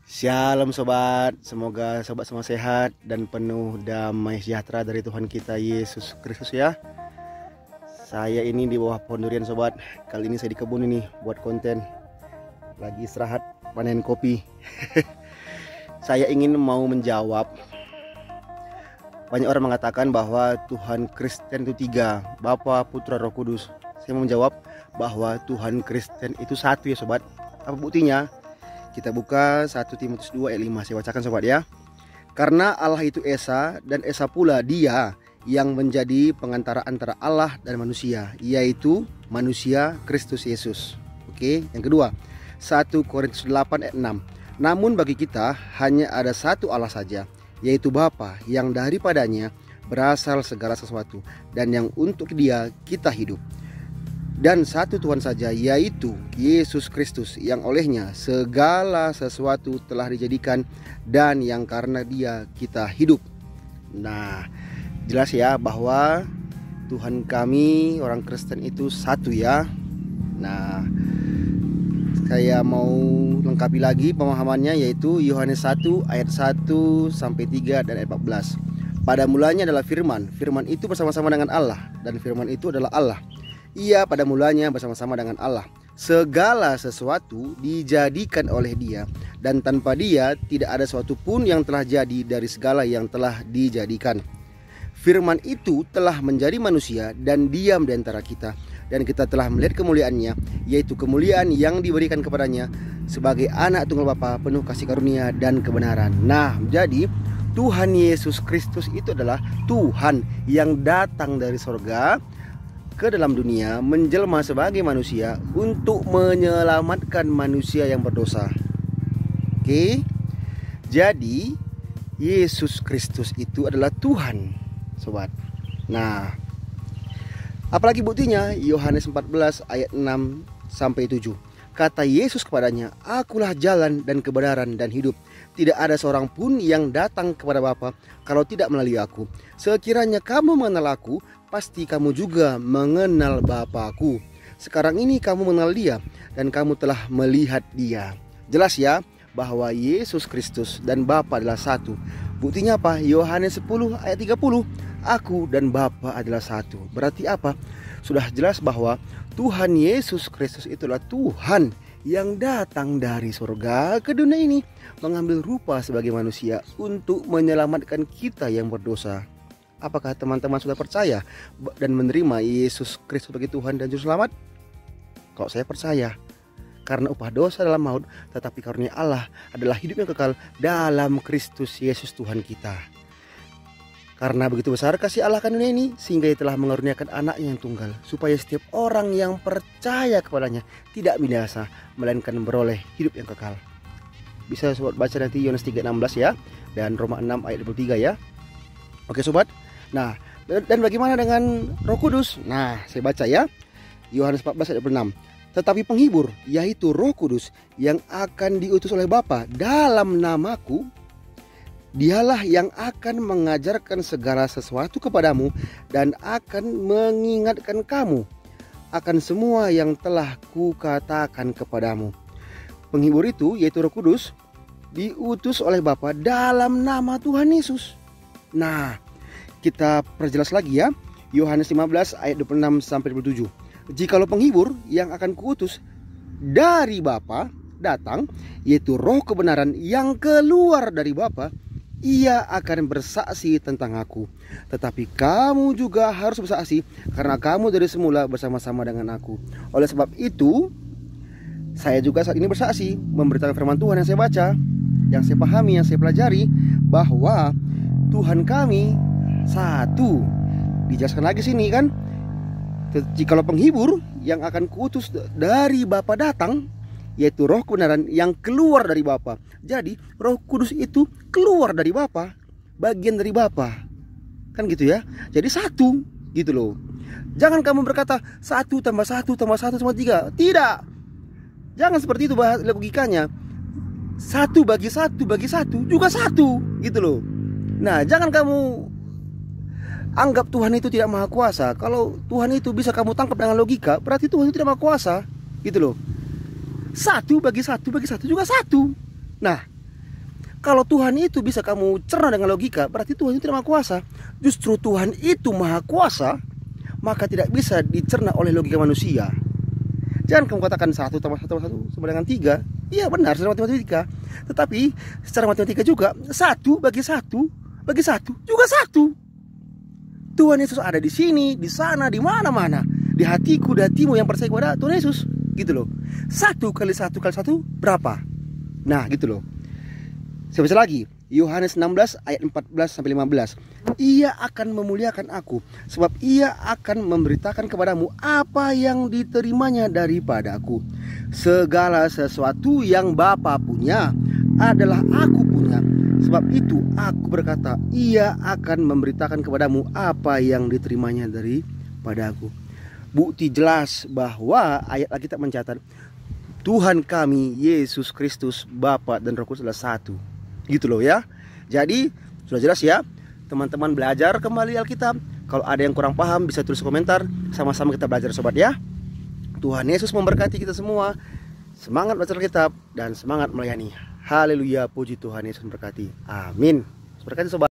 Shalom sobat, semoga sobat semua sehat dan penuh damai sejahtera dari Tuhan kita Yesus Kristus ya. Saya ini di bawah pohon durian sobat. Kali ini saya di kebun ini buat konten. Lagi istirahat panen kopi. Saya ingin mau menjawab. Banyak orang mengatakan bahwa Tuhan Kristen itu 3, Bapa, Putra, Roh Kudus. Saya mau menjawab bahwa Tuhan Kristen itu 1 ya sobat. Apa buktinya? Kita buka 1 Timotius 2 ayat 5. Saya bacakan sobat ya. Karena Allah itu Esa, dan Esa pula Dia yang menjadi pengantara antara Allah dan manusia, yaitu manusia Kristus Yesus. Oke, yang kedua 1 Korintus 8 ayat 6. Namun bagi kita hanya ada satu Allah saja, yaitu Bapa, yang daripadanya berasal segala sesuatu, dan yang untuk Dia kita hidup. Dan satu Tuhan saja, yaitu Yesus Kristus, yang olehnya segala sesuatu telah dijadikan, dan yang karena Dia kita hidup. Nah, jelas ya bahwa Tuhan kami orang Kristen itu 1 ya. Nah, saya mau lengkapi lagi pemahamannya, yaitu Yohanes 1 ayat 1 sampai 3 dan ayat 14. Pada mulanya adalah firman. Firman itu bersama-sama dengan Allah, dan firman itu adalah Allah. Ia pada mulanya bersama-sama dengan Allah. Segala sesuatu dijadikan oleh Dia, dan tanpa Dia tidak ada sesuatu pun yang telah jadi dari segala yang telah dijadikan. Firman itu telah menjadi manusia dan diam di antara kita, dan kita telah melihat kemuliaannya, yaitu kemuliaan yang diberikan kepadanya sebagai anak tunggal Bapa, penuh kasih karunia dan kebenaran. Nah, jadi Tuhan Yesus Kristus itu adalah Tuhan yang datang dari sorga ke dalam dunia, menjelma sebagai manusia untuk menyelamatkan manusia yang berdosa. Oke, jadi Yesus Kristus itu adalah Tuhan, sobat. Nah, apalagi buktinya? Yohanes 14 ayat 6 sampai 7. Kata Yesus kepadanya, Akulah jalan dan kebenaran dan hidup. Tidak ada seorang pun yang datang kepada Bapa kalau tidak melalui aku. Sekiranya kamu mengenal aku, pasti kamu juga mengenal Bapa-Ku. Sekarang ini kamu mengenal Dia, dan kamu telah melihat Dia. Jelas ya bahwa Yesus Kristus dan Bapa adalah 1. Buktinya apa? Yohanes 10 ayat 30. Aku dan Bapa adalah 1. Berarti apa? Sudah jelas bahwa Tuhan Yesus Kristus itulah Tuhan yang datang dari surga ke dunia ini, mengambil rupa sebagai manusia untuk menyelamatkan kita yang berdosa. Apakah teman-teman sudah percaya dan menerima Yesus Kristus sebagai Tuhan dan Juru Selamat? Kalau saya percaya, karena upah dosa adalah maut, tetapi karunia Allah adalah hidup yang kekal dalam Kristus Yesus Tuhan kita. Karena begitu besar kasih Allah akan dunia ini, sehingga Ia telah mengaruniakan anaknya yang tunggal, supaya setiap orang yang percaya kepadanya tidak binasa, melainkan beroleh hidup yang kekal. Bisa sobat baca nanti Yohanes 3:16 ya, dan Roma 6 ayat 23 ya. Oke sobat. Nah, dan bagaimana dengan Roh Kudus? Nah, saya baca ya. Yohanes 14 ayat 6. Tetapi penghibur, yaitu Roh Kudus, yang akan diutus oleh Bapa dalam namaku, Dialah yang akan mengajarkan segala sesuatu kepadamu dan akan mengingatkan kamu akan semua yang telah kukatakan kepadamu. Penghibur itu, yaitu Roh Kudus, diutus oleh Bapa dalam nama Tuhan Yesus. Nah, kita perjelas lagi ya. Yohanes 15 ayat 26 sampai 27. Jikalau penghibur yang akan kuutus dari Bapa datang, yaitu Roh kebenaran yang keluar dari Bapa, Ia akan bersaksi tentang aku. Tetapi kamu juga harus bersaksi, karena kamu dari semula bersama-sama dengan aku. Oleh sebab itu, saya juga saat ini bersaksi, memberitakan firman Tuhan yang saya baca, yang saya pahami, yang saya pelajari, bahwa Tuhan kami 1. Dijelaskan lagi sini kan, jikalau penghibur yang akan kuutus dari Bapa datang, yaitu Roh kebenaran yang keluar dari Bapa. Jadi Roh Kudus itu keluar dari Bapa, bagian dari Bapa, kan gitu ya. Jadi 1 gitu loh. Jangan kamu berkata 1 tambah 1 tambah 1 sama 3. Tidak. Jangan seperti itu logikanya. 1 bagi 1 bagi 1 juga 1 gitu loh. Nah, jangan kamu anggap Tuhan itu tidak maha kuasa. Kalau Tuhan itu bisa kamu tangkap dengan logika, berarti Tuhan itu tidak maha kuasa gitu loh. 1 bagi 1 bagi 1 juga 1. Nah, Kalau Tuhan itu bisa kamu cerna dengan logika, berarti Tuhan itu tidak maha kuasa. Justru Tuhan itu maha kuasa, maka tidak bisa dicerna oleh logika manusia. Jangan kamu katakan 1 tambah 1 tambah 1 sama dengan 3. Iya benar, secara matematika. Tetapi secara matematika juga 1 bagi 1 bagi 1 juga 1. Tuhan Yesus ada di sini, di sana, di mana-mana. Di hatiku, di hatimu yang percaya kepada Tuhan Yesus. Gitu loh. 1 kali 1 kali 1 berapa? Nah gitu loh. Saya baca lagi, Yohanes 16 ayat 14 sampai 15. Ia akan memuliakan aku, sebab ia akan memberitakan kepadamu apa yang diterimanya daripada aku. Segala sesuatu yang Bapa punya adalah aku punya. Sebab itu aku berkata, ia akan memberitakan kepadamu apa yang diterimanya daripada aku. Bukti jelas bahwa ayat Alkitab mencatat Tuhan kami Yesus Kristus, Bapa dan Roh Kudus adalah satu. Gitu loh ya. Jadi sudah jelas ya. Teman-teman belajar kembali Alkitab. Kalau ada yang kurang paham bisa tulis komentar. Sama-sama kita belajar sobat ya. Tuhan Yesus memberkati kita semua. Semangat belajar Alkitab dan semangat melayani. Haleluya, puji Tuhan Yesus memberkati. Amin. Berkati sobat.